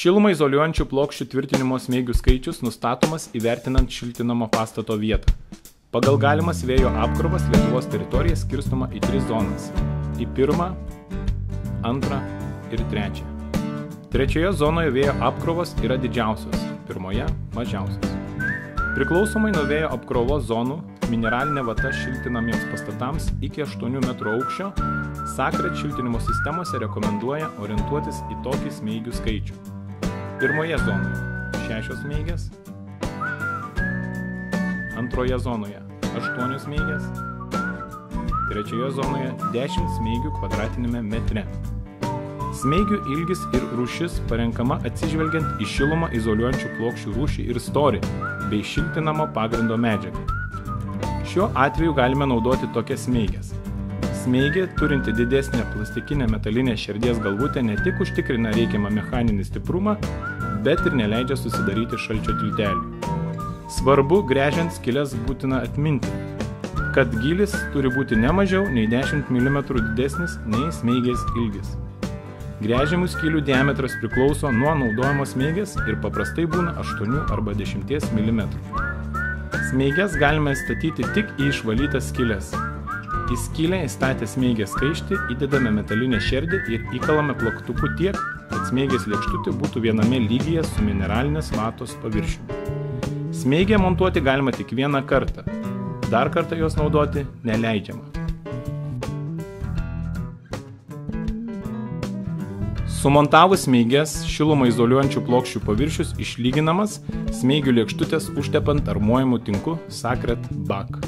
Šilumą izoliuojančių plokščių tvirtinimo smeigių skaičius nustatomas įvertinant šiltinamo pastato vietą. Pagal galimas vėjo apkrovas Lietuvos teritorija skirstoma į 3 zonas – į 1, 2 ir 3. Trečioje zonoje vėjo apkrovos yra didžiausios, 1 – mažiausios. Priklausomai nuo vėjo apkrovos zonų, mineralinė vata šiltinamiems pastatams iki 8 metrų aukščio Sakret šiltinimo sistemose rekomenduoja orientuotis į tokį smeigių skaičių. Pirmoje zonoje 6 smeigės, antroje zonoje 8 smeigės, trečioje zonoje 10 smeigių kvadratinėme metre. Smeigių ilgis ir rūšis parenkama atsižvelgiant į šilumą izoliuojančių plokščių rūšį ir storį bei šiltinamo pagrindo medžiagą. Šiuo atveju galime naudoti tokias smeiges. Smeigė, turinti didesnę plastikinę metalinę šerdies galvutę, ne tik užtikrina reikiamą mechaninį stiprumą, bet ir neleidžia susidaryti šalčio tiltelių. Svarbu, gręžiant skyles būtina atminti, kad gylis turi būti ne mažiau nei 10 mm didesnis nei smeigės ilgis. Gręžiamų skylių diametras priklauso nuo naudojamos smeigės ir paprastai būna 8 arba 10 mm. Smeiges galime statyti tik į išvalytas skyles. Į skylę įstatę smeigės skaištį įdedame metalinę šerdį ir įkalame plaktuku tiek, kad smeigės lėkštutė būtų viename lygyje su mineralinės vatos paviršiumi. Smeigę montuoti galima tik vieną kartą. Dar kartą jos naudoti neleidžiama. Sumontavus smeiges, šilumą izoliuojančių plokščių paviršius išlyginamas smeigių lėkštutės užtepant armuojamu tinku Sakret Bak.